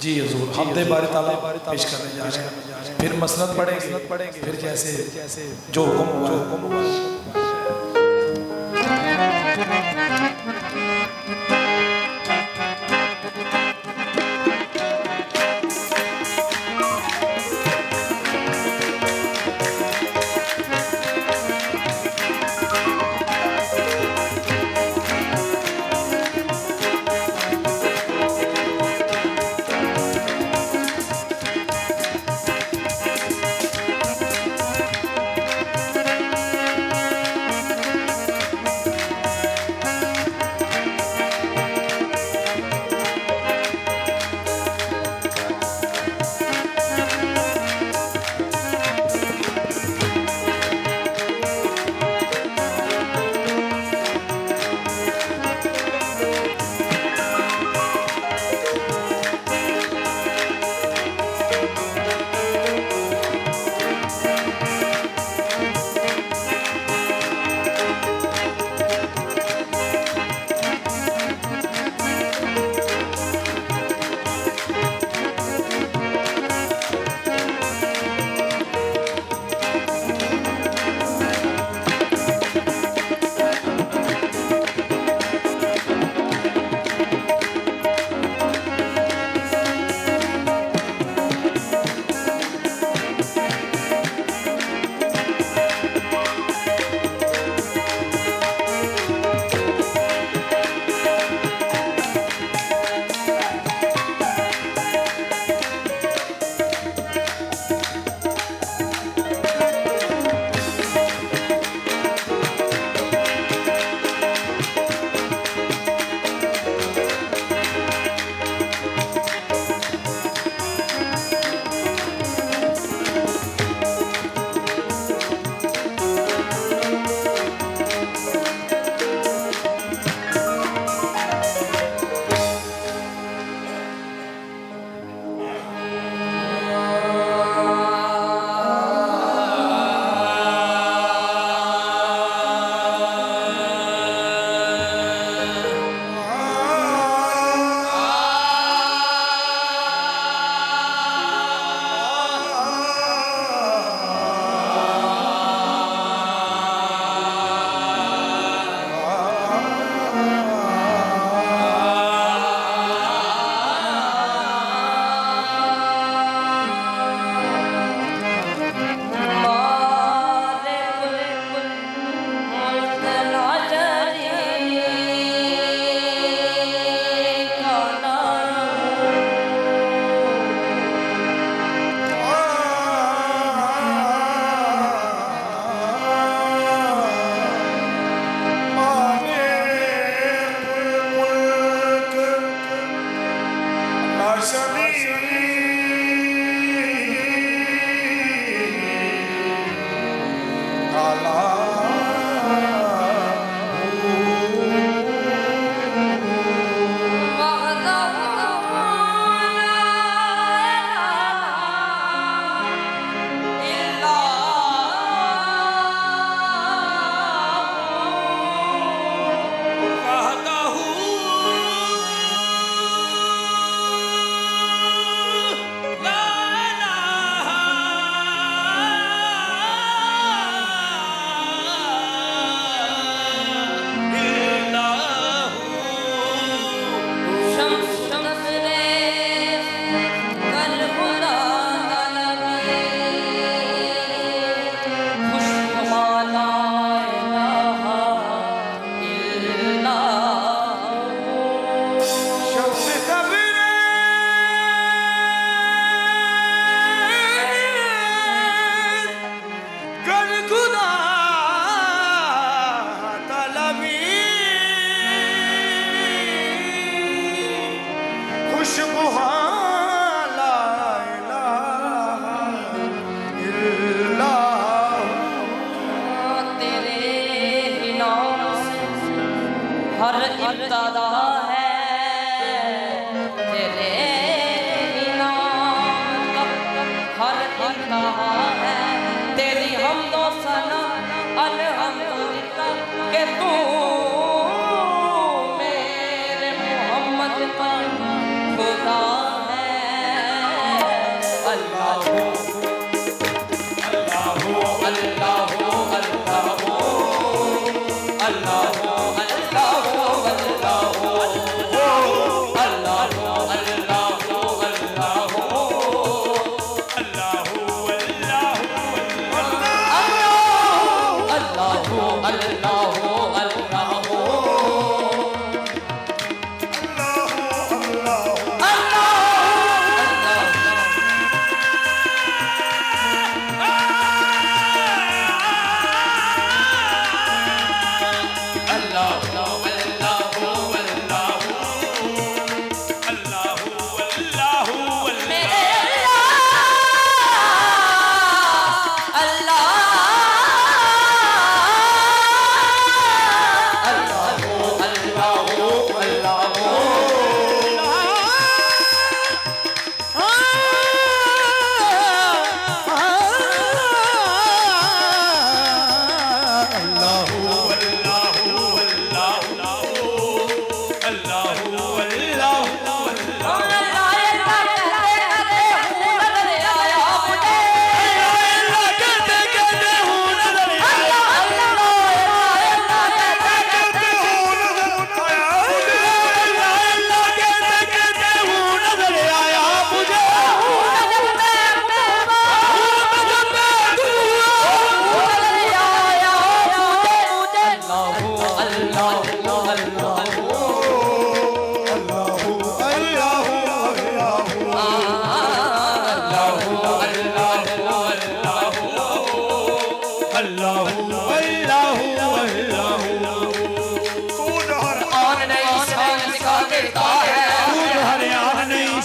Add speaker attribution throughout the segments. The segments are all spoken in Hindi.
Speaker 1: जी हजूर हमदे बारी ताला पेश करने जा रहे हैं, फिर मसनद पढ़ेंगे, फिर जैसे जो हुक्म हुआ।
Speaker 2: खुदा है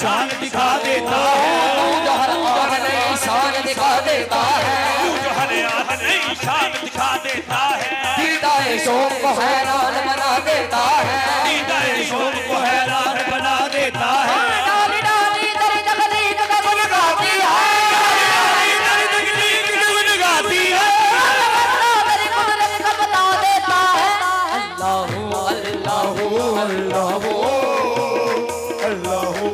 Speaker 2: शान दिखा देता है,
Speaker 3: तू जो हर आन नई शान दिखा देता है,
Speaker 2: तू जो हर आन नई शान दिखा देता है,
Speaker 3: दीदाए शोक को हैरान बना देता है,
Speaker 2: दीदाए शोक को हैरान बना देता है।
Speaker 3: डाली डाली तेरी तकदीर का गुण गाती है,
Speaker 2: तेरी तकदीर का गुण गाती है,
Speaker 3: तेरी कुदरत का बता देता है। अल्लाहू अल्लाहू अल्लाहू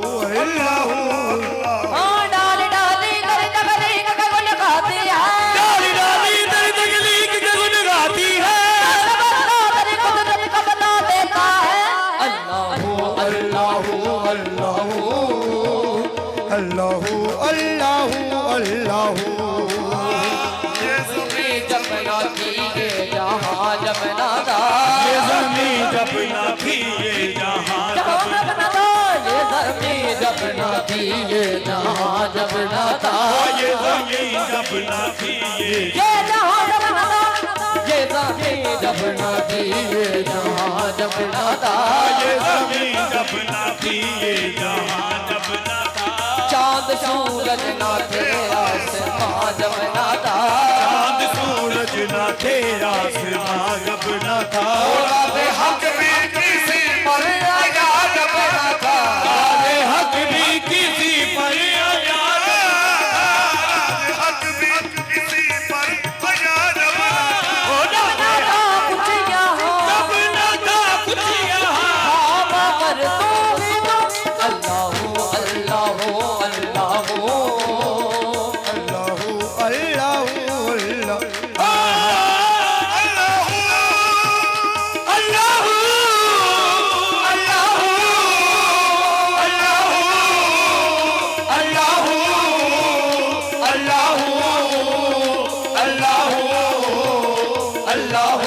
Speaker 3: डाली डाली तेरी तकदीर का गुण गाती है,
Speaker 2: डाली डाली तेरी तकदीर का गुण गाती है,
Speaker 3: तेरी कुदरत का बता देता है। अल्लाहू अल्लाहू अल्लाहू
Speaker 4: अल्लाहू अल्लाहू अल्लाहू
Speaker 3: जब ना थी ये जहाँ जब ना था,
Speaker 2: ये ज़मीं जब ना थी ये जहां
Speaker 3: जहाँ जब ना था, ये ज़मीं जब ना थी ये जहाँ जब ना था,
Speaker 2: ये ज़मीं जब ना थी ये
Speaker 3: जहाँ जब ना था, ये ज़मीं जब ना थी ये जहाँ जब ना था,
Speaker 2: ये ज़मीं जब ना थी ये जहां जब ना था,
Speaker 3: चाँद सूरज ना थे आसमां जब ना था,
Speaker 2: चाँद सूरज ना थे आसमां जब ना था,
Speaker 3: औलादे हक भी किसी पर आया जब ना था,
Speaker 2: सारे हक भी किसी पर आया,
Speaker 5: हक भी किसी पर आया जब
Speaker 2: ओ
Speaker 3: जब ना था कुछ यहाँ,
Speaker 2: जब ना था कुछ यहाँ,
Speaker 3: पर तू भी तो अल्लाहू अल्लाहू अल्लाहू
Speaker 4: अल्लाहू अल्लाहू अल्लाह
Speaker 2: अल्लाहू अल्लाहू अल्लाहू अल्लाहू अल्लाहू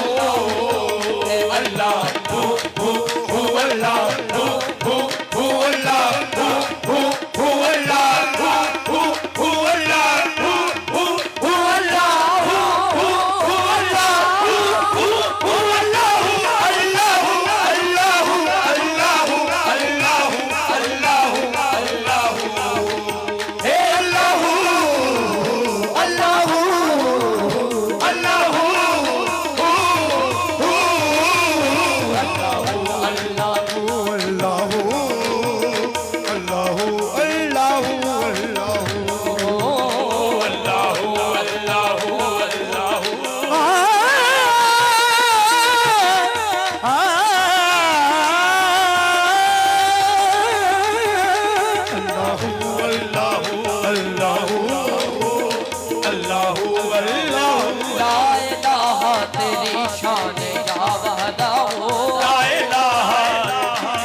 Speaker 2: अल्लाहू अल्लाहू
Speaker 3: ला इलाहा तेरी शान या वहदा हो,
Speaker 2: ला इलाहा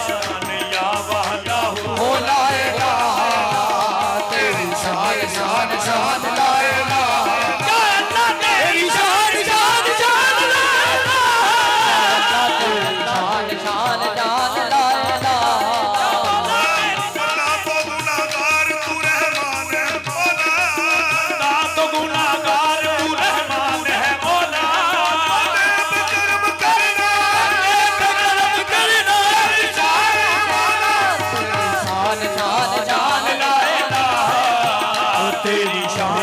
Speaker 2: शान या वहदा हो,
Speaker 3: हो ला इलाहा तेरी शान शान शान ला इलाहा
Speaker 2: तेरी शान शान शान ला
Speaker 3: तेरी शान शान जान ला इलाहा
Speaker 5: ना तो गुनाहगार तू रहमान है मौला,
Speaker 2: ना तो गुनाहगार तू रहमान है मौला,
Speaker 5: कर्म करना
Speaker 2: करम करना
Speaker 3: शान शान जान ला इलाहा
Speaker 2: तेरी शान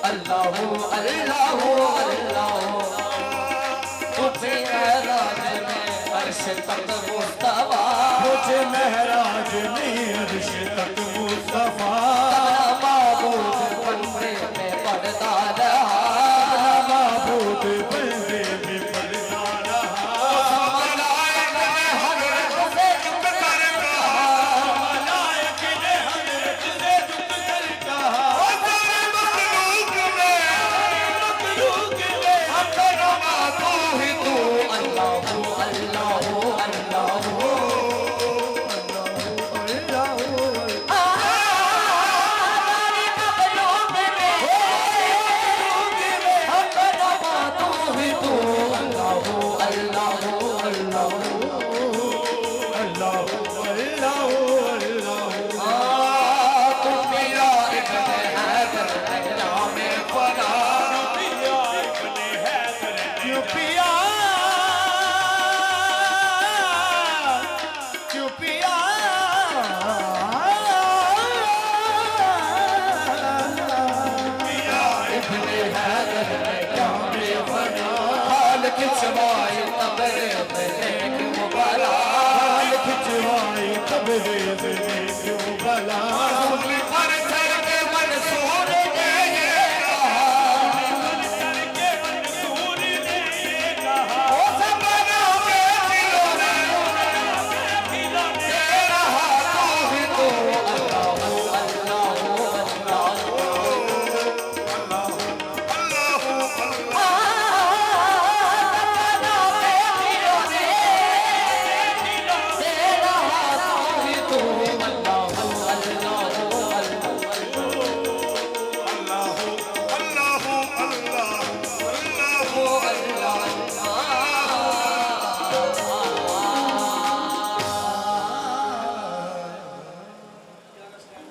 Speaker 3: अल्लाह अल्लाह अल्लाह तुझे महराज में अर्श तक मुस्तफा
Speaker 2: मुझे महराज ने अर्श तक मुस्तफा
Speaker 3: माबूद बंदे में पड़ता रहा
Speaker 2: माबूद बंदे में पड़ता रहा
Speaker 5: मलाइक ने हजरत से झुक कर कहा
Speaker 2: मलाइक ने हजरत से झुक कर कहा
Speaker 5: ओ तेरे मखलूक में अकरमा तू ही तू
Speaker 3: अल्लाह अल्लाह अल्लाह